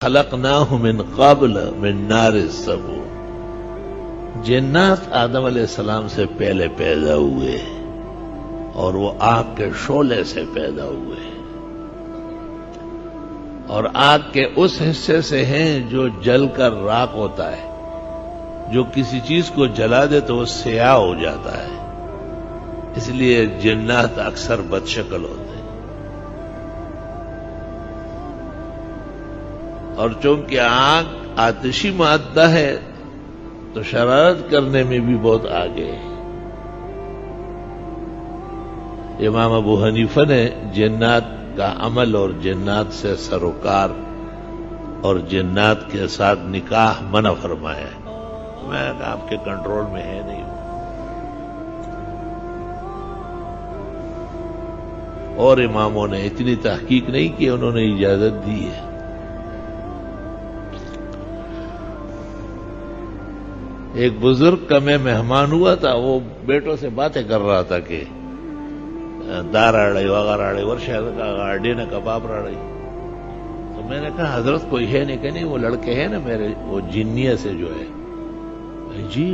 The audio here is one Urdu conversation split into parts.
خلقناہ من قبل من نار السموم، جنات آدم علیہ السلام سے پہلے پیدا ہوئے اور وہ آگ کے شعلے سے پیدا ہوئے، اور آگ کے اس حصے سے ہیں جو جل کر راکھ ہوتا ہے، جو کسی چیز کو جلا دے تو وہ سیاہ ہو جاتا ہے، اس لیے جنات اکثر بدشکل ہوتے ہیں۔ اور چونکہ آگ آتشی مادہ ہے تو شرارت کرنے میں بھی بہت آگے ہے۔ امام ابو حنیفہ نے جنات کا عمل اور جنات سے سروکار اور جنات کے ساتھ نکاح منع فرمایا ہے۔ میں آپ کے کنٹرول میں ہے نہیں، اور اماموں نے اتنی تحقیق نہیں کی، انہوں نے اجازت دی ہے۔ ایک بزرگ کا میں مہمان ہوا تھا، وہ بیٹوں سے باتیں کر رہا تھا کہ دار آڑی وغیرہ آڑی ورشہ گاڑی نے کباب راڑی، تو میں نے کہا حضرت کوئی ہے نہیں کہ نہیں، وہ لڑکے ہیں نا میرے، وہ جنیہ سے جو ہے جی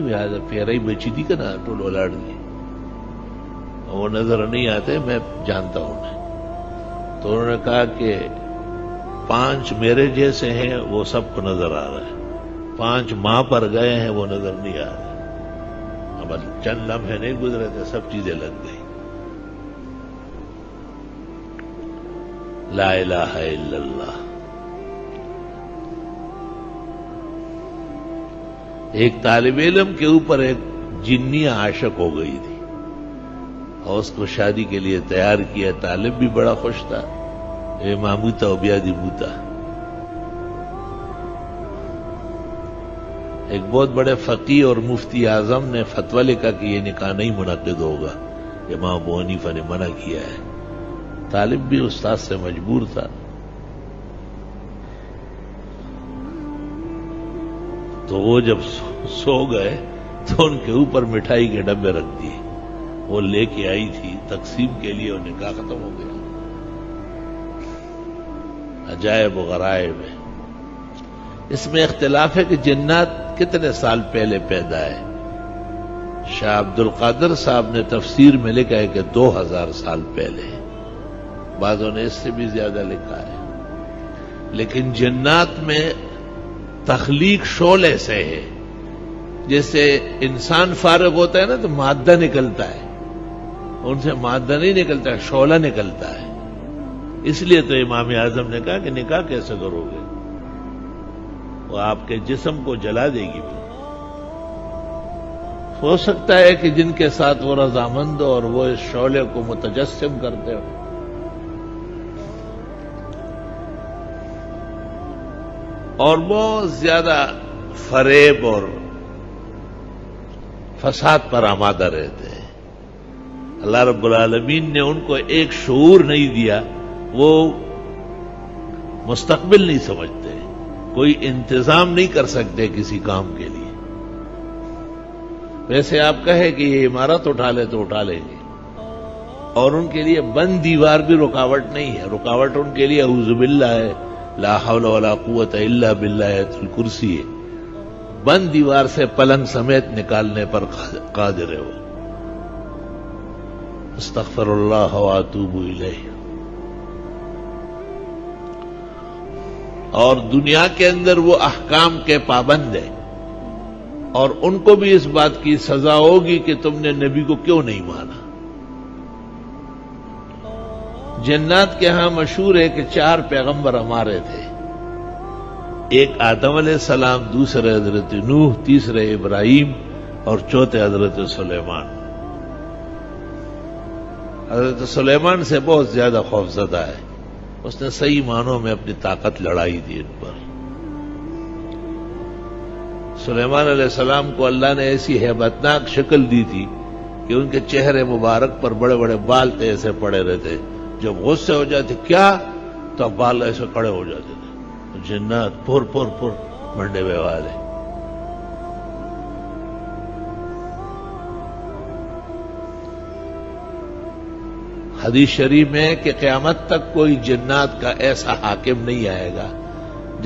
پیرا ہی بچی تھی کہ نا ٹول ولاڑ دی، وہ نظر نہیں آتے، میں جانتا ہوں انہیں۔ تو انہوں نے کہا کہ 5 میرے جیسے ہیں وہ سب کو نظر آ رہا ہے، 5 ماں پر گئے ہیں وہ نظر نہیں آ رہے۔ اب چند لمحے نہیں گزرے تھے سب چیزیں لگ گئی۔ لا الہ الا اللہ۔ ایک طالب علم کے اوپر ایک جنیہ عاشق ہو گئی تھی اور اس کو شادی کے لیے تیار کیا، طالب بھی بڑا خوش تھا، ماموتا و بیادی بوتا۔ ایک بہت بڑے فقیہ اور مفتی اعظم نے فتویٰ لکھا کہ یہ نکاح نہیں منعقد ہوگا، امام ابو حنیفہ نے منع کیا ہے۔ طالب بھی استاد سے مجبور تھا، تو وہ جب سو گئے تو ان کے اوپر مٹھائی کے ڈبے رکھ دیے، وہ لے کے آئی تھی تقسیم کے لیے، اور نکاح ختم ہو گیا۔ عجائب و غرائب ہے۔ اس میں اختلاف ہے کہ جنات کتنے سال پہلے پیدا ہے۔ شاہ عبد القادر صاحب نے تفسیر میں لکھا ہے کہ 2000 سال پہلے، بعضوں نے اس سے بھی زیادہ لکھا ہے، لیکن جنات میں تخلیق شعلے سے ہے۔ جیسے انسان فارغ ہوتا ہے نا تو مادہ نکلتا ہے، ان سے مادہ نہیں نکلتا ہے، شعلہ نکلتا ہے۔ اس لیے تو امام اعظم نے کہا کہ نکاح کیسے کرو گے، وہ آپ کے جسم کو جلا دے گی۔ ہو سکتا ہے کہ جن کے ساتھ وہ رضامند ہو اور وہ اس شعلے کو متجسم کرتے ہو۔ اور بہت زیادہ فریب اور فساد پر آمادہ رہتے ہیں۔ اللہ رب العالمین نے ان کو ایک شعور نہیں دیا، وہ مستقبل نہیں سمجھتے، کوئی انتظام نہیں کر سکتے کسی کام کے لیے۔ ویسے آپ کہیں کہ یہ عمارت اٹھا لے تو اٹھا لیں گے، اور ان کے لیے بند دیوار بھی رکاوٹ نہیں ہے، رکاوٹ ان کے لیے اعوذ باللہ ہے، لا حول ولا قوت الا باللہ آیت الکرسی ہے، بند دیوار سے پلنگ سمیت نکالنے پر قادر ہے وہ۔ استغفر اللہ واتوب الیہ۔ اور دنیا کے اندر وہ احکام کے پابند ہیں، اور ان کو بھی اس بات کی سزا ہوگی کہ تم نے نبی کو کیوں نہیں مانا۔ جنات کے ہاں مشہور ہے کہ 4 پیغمبر ہمارے تھے، ایک آدم علیہ السلام، دوسرے حضرت نوح، تیسرے ابراہیم اور چوتھے حضرت سلیمان۔ حضرت سلیمان سے بہت زیادہ خوفزدہ ہے، اس نے صحیح معنوں میں اپنی طاقت لڑائی دی ان پر۔ سلیمان علیہ السلام کو اللہ نے ایسی ہیبتناک شکل دی تھی کہ ان کے چہرے مبارک پر بڑے بڑے بال ایسے پڑے رہتے، جب غصے ہو جاتے کیا تو اب بال ایسے کھڑے ہو جاتے تھے۔ جنات پور پور پور منڈے ہوئے والے۔ حدیث شریف میں کہ قیامت تک کوئی جنات کا ایسا حاکم نہیں آئے گا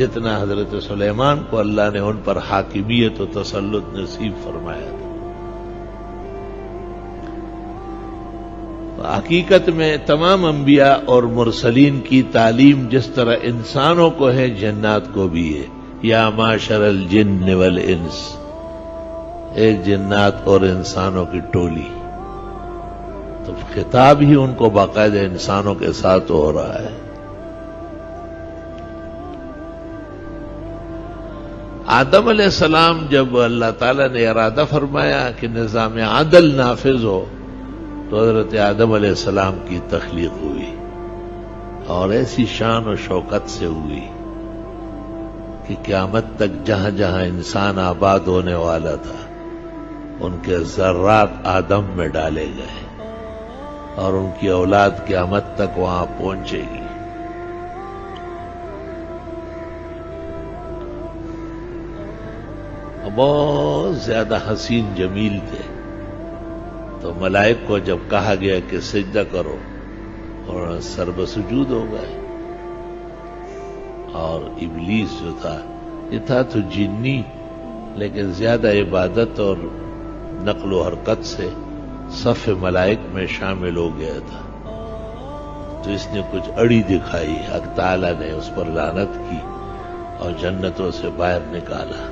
جتنا حضرت سلیمان کو اللہ نے ان پر حاکمیت و تسلط نصیب فرمایا تھا۔ حقیقت میں تمام انبیاء اور مرسلین کی تعلیم جس طرح انسانوں کو ہے جنات کو بھی ہے۔ یا معشر الجن والانس، ایک جنات اور انسانوں کی ٹولی، تو خطاب ہی ان کو باقاعدہ انسانوں کے ساتھ ہو رہا ہے۔ آدم علیہ السلام جب اللہ تعالیٰ نے ارادہ فرمایا کہ نظام عدل نافذ ہو تو حضرت آدم علیہ السلام کی تخلیق ہوئی، اور ایسی شان و شوکت سے ہوئی کہ قیامت تک جہاں جہاں انسان آباد ہونے والا تھا ان کے ذرات آدم میں ڈالے گئے، اور ان کی اولاد قیامت تک وہاں پہنچے گی۔ بہت زیادہ حسین جمیل تھے، تو ملائک کو جب کہا گیا کہ سجدہ کرو اور سر بسجود ہو گئے، اور ابلیس جو تھا یہ تھا تو جنی، لیکن زیادہ عبادت اور نقل و حرکت سے صف ملائک میں شامل ہو گیا تھا، تو اس نے کچھ اڑی دکھائی، حق تعالیٰ نے اس پر لعنت کی اور جنتوں سے باہر نکالا،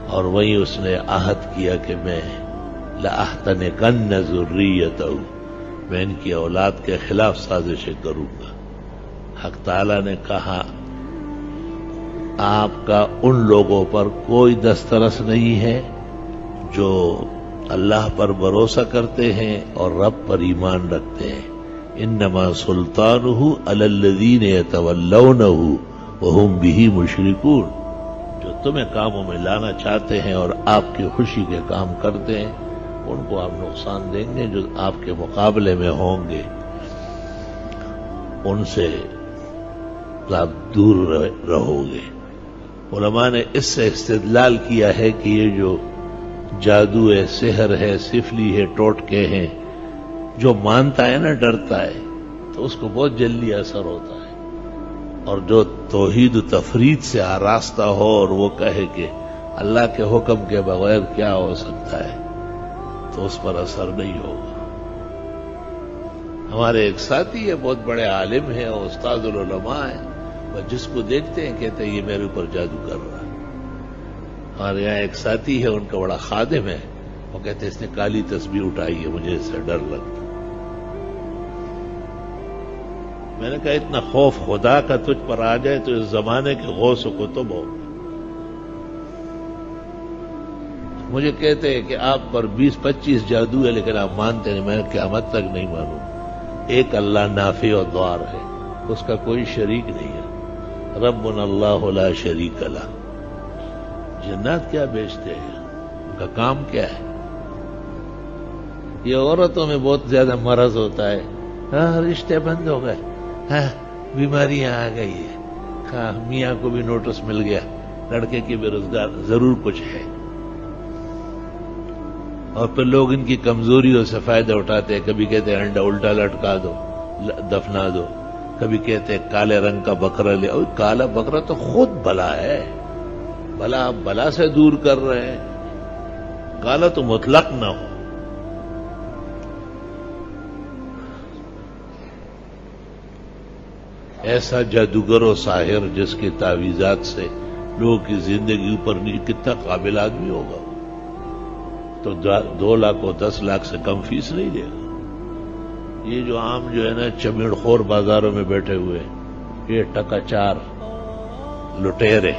اور وہیں اس نے عہد کیا کہ میں لَأَحْتَنِكَنَّ ذُرِّيَّتَهُ، میں ان کی اولاد کے خلاف سازشیں کروں گا۔ حق تعالیٰ نے کہا آپ کا ان لوگوں پر کوئی دسترس نہیں ہے جو اللہ پر بھروسہ کرتے ہیں اور رب پر ایمان رکھتے ہیں۔ انما سلطانہ علی الذین یتولونہ وہم بہ مشرکون، جو تمہیں کاموں میں لانا چاہتے ہیں اور آپ کی خوشی کے کام کرتے ہیں ان کو آپ نقصان دیں گے، جو آپ کے مقابلے میں ہوں گے ان سے آپ دور رہو گے۔ علماء نے اس سے استدلال کیا ہے کہ یہ جو جادو ہے، سحر ہے، سفلی ہے، ٹوٹکے ہیں، جو مانتا ہے نا، ڈرتا ہے، تو اس کو بہت جلدی اثر ہوتا ہے، اور جو توحید و تفرید سے آراستہ ہو اور وہ کہے کہ اللہ کے حکم کے بغیر کیا ہو سکتا ہے، تو اس پر اثر نہیں ہوگا۔ ہمارے ایک ساتھی ہے، بہت بڑے عالم ہیں اور استاد العلماء ہیں، بس جس کو دیکھتے ہیں کہتے ہیں یہ میرے اوپر جادو کر رہا ہے۔ ہمارے یہاں ایک ساتھی ہے، ان کا بڑا خادم ہے، وہ کہتے ہیں اس نے کالی تسبیح اٹھائی ہے، مجھے اس سے ڈر لگتا۔ میں نے کہا اتنا خوف خدا کا تجھ پر آ جائے تو اس زمانے کے غوث و کتب ہو۔ مجھے کہتے ہیں کہ آپ پر 20-25 جادو ہے لیکن آپ مانتے نہیں۔ میں قیامت تک نہیں مانوں۔ ایک اللہ نافع و ضار ہے، اس کا کوئی شریک نہیں ہے۔ ربنا اللہ لا شریک لہ۔ جنات کیا بیچتے ہیں، ان کا کام کیا ہے؟ یہ عورتوں میں بہت زیادہ مرض ہوتا ہے، ہاں رشتے بند ہو گئے، ہاں بیماریاں آ گئی ہے، ہاں میاں کو بھی نوٹس مل گیا لڑکے کی بے روزگار، ضرور کچھ ہے۔ اور پھر لوگ ان کی کمزوریوں سے فائدہ اٹھاتے ہیں، کبھی کہتے ہیں انڈا الٹا لٹکا دو، دفنا دو، کبھی کہتے ہیں کالے رنگ کا بکرا لے۔ اور کالا بکرا تو خود بلا ہے، بلا آپ بلا سے دور کر رہے ہیں، کالا تو مطلق نہ ہو۔ ایسا جادوگر و ساحر جس کی تعویذات سے لوگوں کی زندگی اوپر کتنا قابل آدمی ہوگا، تو 2 لاکھ اور 10 لاکھ سے کم فیس نہیں دے گا۔ یہ جو عام جو ہے نا چمیڑ خور بازاروں میں بیٹھے ہوئے، یہ ٹکا چار لٹیرے